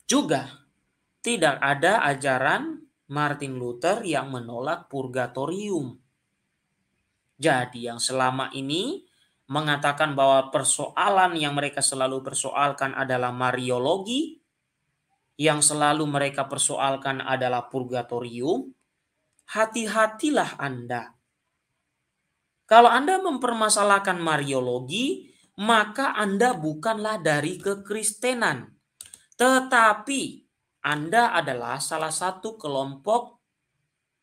Juga tidak ada ajaran Martin Luther yang menolak purgatorium. Jadi yang selama ini mengatakan bahwa persoalan yang mereka selalu persoalkan adalah Mariologi, yang selalu mereka persoalkan adalah purgatorium, hati-hatilah Anda. Kalau Anda mempermasalahkan Mariologi, maka Anda bukanlah dari kekristenan. Tetapi Anda adalah salah satu kelompok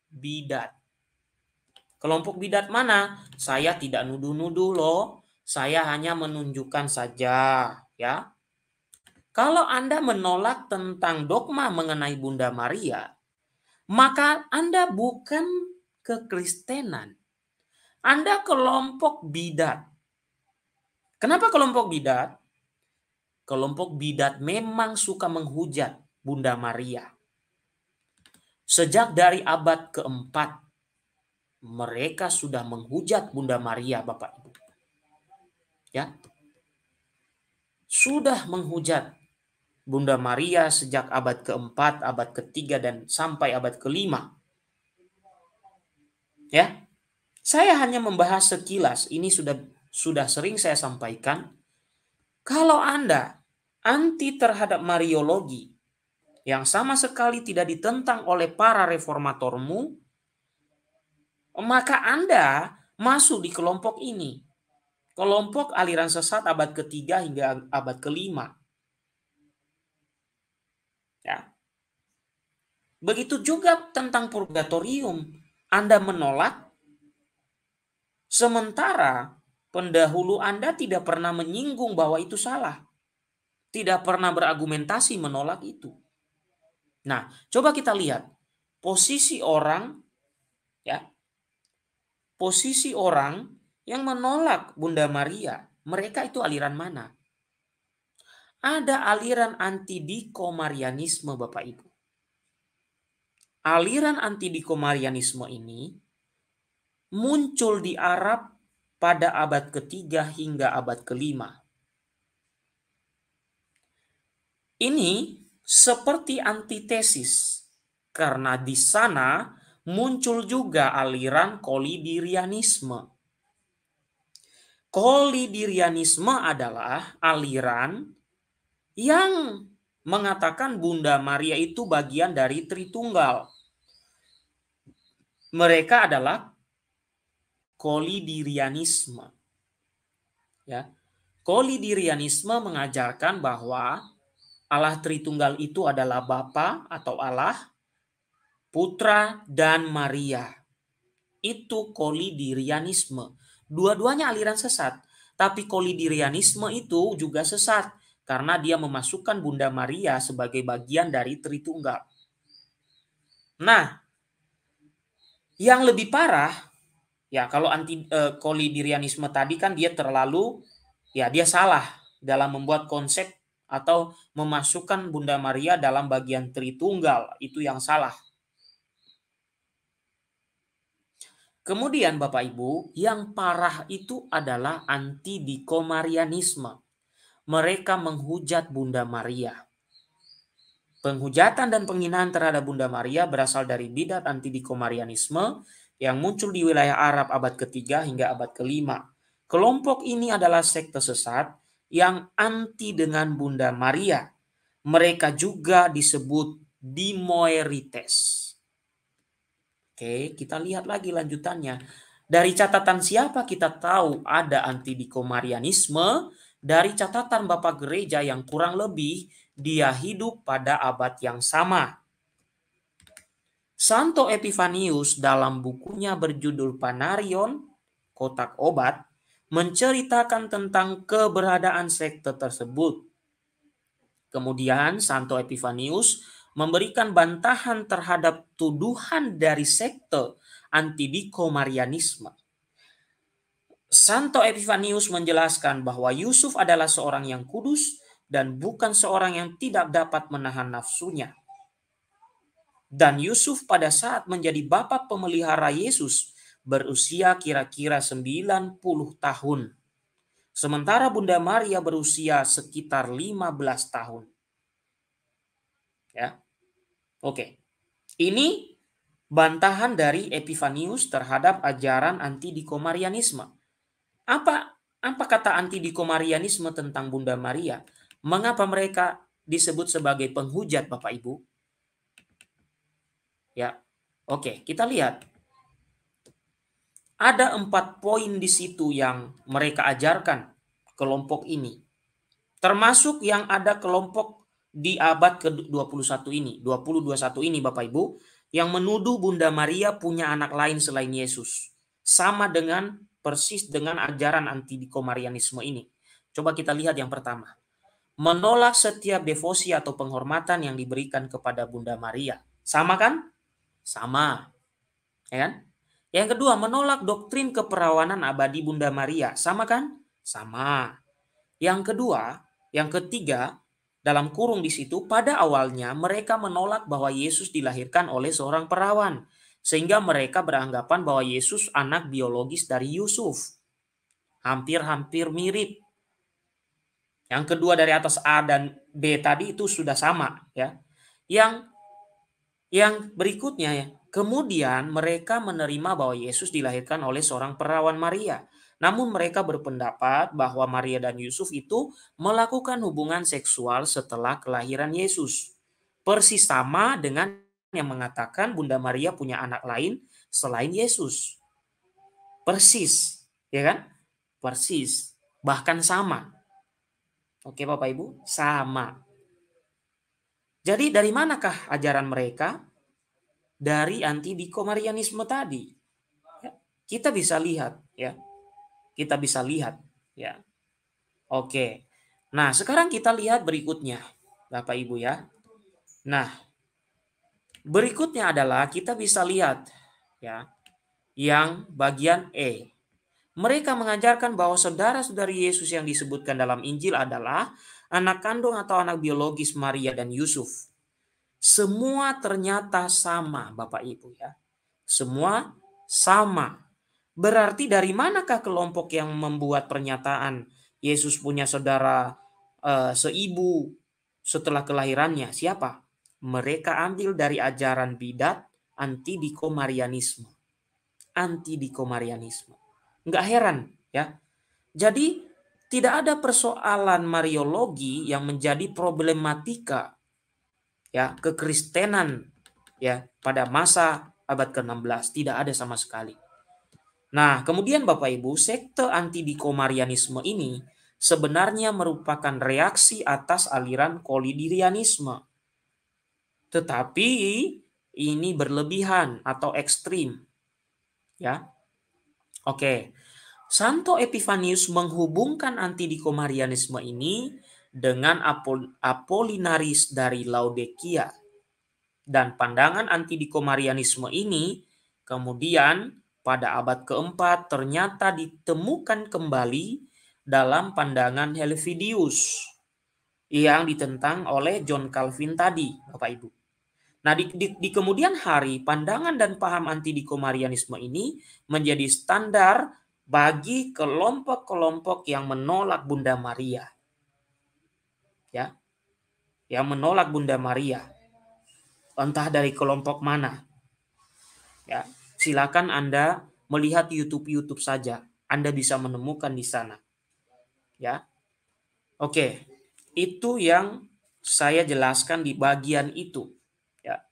bidat. Kelompok bidat mana? Saya tidak nuduh-nuduh loh. Saya hanya menunjukkan saja, ya. Kalau Anda menolak tentang dogma mengenai Bunda Maria, maka Anda bukan kekristenan. Anda kelompok bidat. Kenapa kelompok bidat? Kelompok bidat memang suka menghujat Bunda Maria. Sejak dari abad keempat, mereka sudah menghujat Bunda Maria, Bapak Ibu. Ya, sudah menghujat Bunda Maria sejak abad keempat, abad ketiga, dan sampai abad kelima. Ya, saya hanya membahas sekilas. Ini sudah sering saya sampaikan. Kalau Anda anti terhadap Mariologi yang sama sekali tidak ditentang oleh para reformatormu, maka Anda masuk di kelompok ini. Kelompok aliran sesat abad ketiga hingga abad kelima. Ya. Begitu juga tentang purgatorium. Anda menolak, sementara pendahulu Anda tidak pernah menyinggung bahwa itu salah. Tidak pernah berargumentasi menolak itu. Nah, coba kita lihat posisi orang, ya, posisi orang yang menolak Bunda Maria. Mereka itu aliran mana? Ada aliran anti-dikomarianisme, Bapak Ibu. Aliran anti-dikomarianisme ini muncul di Arab pada abad ketiga hingga abad kelima. Ini seperti antitesis, karena di sana muncul juga aliran kolidirianisme. Kolidirianisme adalah aliran yang mengatakan Bunda Maria itu bagian dari Tritunggal. Mereka adalah kolidirianisme. Ya. Kolidirianisme mengajarkan bahwa Allah Tritunggal itu adalah Bapa atau Allah, Putra, dan Maria. Itu kolidirianisme. Dua-duanya aliran sesat. Tapi kolidirianisme itu juga sesat karena dia memasukkan Bunda Maria sebagai bagian dari Tritunggal. Nah, yang lebih parah, ya kalau kolidirianisme tadi kan dia terlalu, ya dia salah dalam membuat konsep atau memasukkan Bunda Maria dalam bagian Tritunggal. Itu yang salah. Kemudian Bapak Ibu, yang parah itu adalah anti-dikomarianisme. Mereka menghujat Bunda Maria. Penghujatan dan penghinaan terhadap Bunda Maria berasal dari bidat anti-dikomarianisme yang muncul di wilayah Arab abad ketiga hingga abad kelima. Kelompok ini adalah sekte sesat yang anti dengan Bunda Maria. Mereka juga disebut Dimoerites. Oke, kita lihat lagi lanjutannya. Dari catatan siapa kita tahu ada anti-dikomarianisme? Dari catatan Bapak Gereja yang kurang lebih dia hidup pada abad yang sama. Santo Epifanius dalam bukunya berjudul Panarion, Kotak Obat, menceritakan tentang keberadaan sekte tersebut. Kemudian Santo Epifanius memberikan bantahan terhadap tuduhan dari sekte anti-dikomarianisme. Santo Epifanius menjelaskan bahwa Yusuf adalah seorang yang kudus dan bukan seorang yang tidak dapat menahan nafsunya. Dan Yusuf pada saat menjadi bapa pemelihara Yesus berusia kira-kira 90 tahun. Sementara Bunda Maria berusia sekitar 15 tahun. Ya. Oke. Ini bantahan dari Epifanius terhadap ajaran anti-dikomarianisme. Apa kata anti-dikomarianisme tentang Bunda Maria? Mengapa mereka disebut sebagai penghujat, Bapak Ibu? Ya. Oke, kita lihat. Ada 4 poin di situ yang mereka ajarkan kelompok ini. Termasuk yang ada kelompok di abad ke-21 ini, 2021 ini Bapak Ibu, yang menuduh Bunda Maria punya anak lain selain Yesus. Sama dengan persis dengan ajaran anti-dikomarianisme ini. Coba kita lihat yang pertama. Menolak setiap devosi atau penghormatan yang diberikan kepada Bunda Maria. Sama kan? Sama. Ya kan? Yang kedua, menolak doktrin keperawanan abadi Bunda Maria. Sama kan? Sama. Yang ketiga, dalam kurung di situ, pada awalnya mereka menolak bahwa Yesus dilahirkan oleh seorang perawan. Sehingga mereka beranggapan bahwa Yesus anak biologis dari Yusuf. Hampir-hampir mirip. Yang kedua dari atas A dan B tadi itu sudah sama. Ya. Yang berikutnya ya, kemudian mereka menerima bahwa Yesus dilahirkan oleh seorang perawan Maria. Namun mereka berpendapat bahwa Maria dan Yusuf itu melakukan hubungan seksual setelah kelahiran Yesus. Persis sama dengan yang mengatakan Bunda Maria punya anak lain selain Yesus. Persis, ya kan? Persis, bahkan sama. Oke Bapak Ibu, sama. Jadi dari manakah ajaran mereka? Dari anti-dikomarianisme tadi. Ya, kita bisa lihat ya. Kita bisa lihat ya. Oke. Nah, sekarang kita lihat berikutnya, Bapak Ibu ya. Nah, berikutnya adalah kita bisa lihat ya, yang bagian E. Mereka mengajarkan bahwa saudara-saudari Yesus yang disebutkan dalam Injil adalah anak kandung atau anak biologis Maria dan Yusuf. Semua ternyata sama, Bapak Ibu ya. Semua sama. Berarti dari manakah kelompok yang membuat pernyataan Yesus punya saudara seibu setelah kelahirannya? Siapa? Mereka ambil dari ajaran bidat anti-dikomarianisme. Anti-dikomarianisme. Enggak heran ya. Jadi tidak ada persoalan Mariologi yang menjadi problematika ya kekristenan ya pada masa abad ke-16, tidak ada sama sekali. Nah, kemudian Bapak Ibu, sekte anti-dikomarianisme ini sebenarnya merupakan reaksi atas aliran kolidirianisme. Tetapi ini berlebihan atau ekstrim. Ya. Oke. Santo Epifanius menghubungkan anti-dikomarianisme ini dengan Apollinaris dari Laodikia. Dan pandangan anti-dikomarianisme ini kemudian pada abad keempat ternyata ditemukan kembali dalam pandangan Helvidius yang ditentang oleh John Calvin tadi, Bapak Ibu. Nah, di kemudian hari, pandangan dan paham anti-dikomarianisme ini menjadi standar bagi kelompok-kelompok yang menolak Bunda Maria. Ya, yang menolak Bunda Maria. Entah dari kelompok mana. Ya, silakan Anda melihat YouTube saja. Anda bisa menemukan di sana. Ya. Oke. Itu yang saya jelaskan di bagian itu. Ya.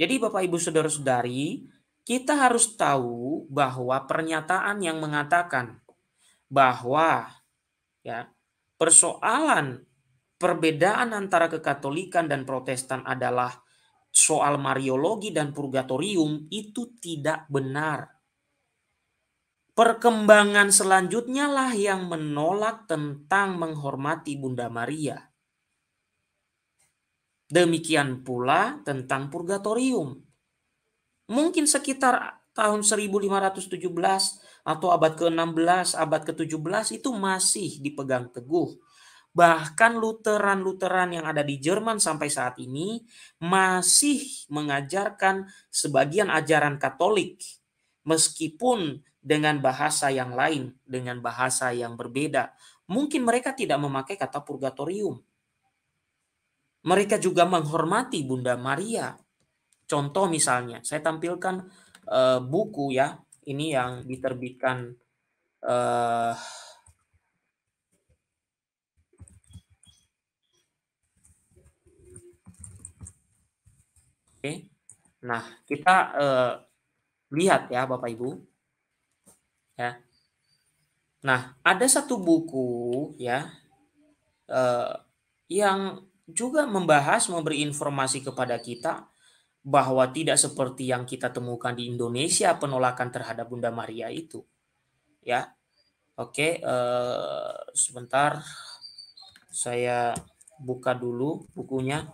Jadi Bapak Ibu Saudara-saudari, kita harus tahu bahwa pernyataan yang mengatakan bahwa ya, persoalan perbedaan antara kekatolikan dan Protestan adalah soal Mariologi dan purgatorium itu tidak benar. Perkembangan selanjutnya lah yang menolak tentang menghormati Bunda Maria. Demikian pula tentang purgatorium. Mungkin sekitar tahun 1517 atau abad ke-16, abad ke-17 itu masih dipegang teguh. Bahkan Lutheran yang ada di Jerman sampai saat ini masih mengajarkan sebagian ajaran Katolik. Meskipun dengan bahasa yang lain, dengan bahasa yang berbeda. Mungkin mereka tidak memakai kata purgatorium. Mereka juga menghormati Bunda Maria. Contoh misalnya, saya tampilkan buku ya, ini yang diterbitkan eh, oke. Nah, kita lihat ya Bapak Ibu ya. Nah, ada satu buku ya eh, yang juga memberi informasi kepada kita bahwa tidak seperti yang kita temukan di Indonesia penolakan terhadap Bunda Maria itu ya. Oke, sebentar saya buka dulu bukunya.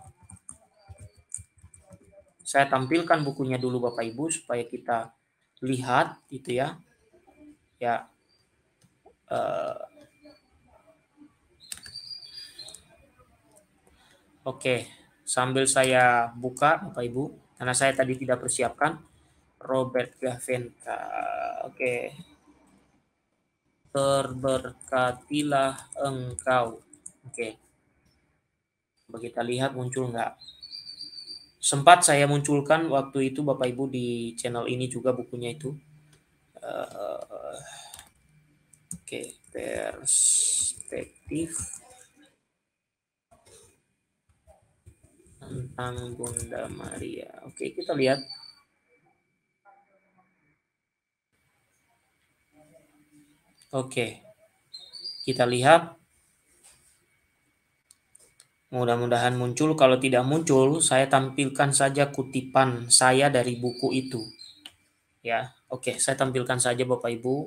Saya tampilkan bukunya dulu Bapak Ibu supaya kita lihat gitu ya. Ya, eh, oke. Sambil saya buka Bapak Ibu, karena saya tadi tidak persiapkan. Robert Gaventa. Oke. Terberkatilah engkau. Oke. Coba kita lihat muncul nggak. Sempat saya munculkan waktu itu Bapak Ibu di channel ini juga bukunya itu. Uh, Oke, perspektif tentang Bunda Maria. Oke, kita lihat. Oke, kita lihat. Mudah-mudahan muncul. Kalau tidak muncul, saya tampilkan saja kutipan saya dari buku itu. Ya, oke, saya tampilkan saja Bapak Ibu.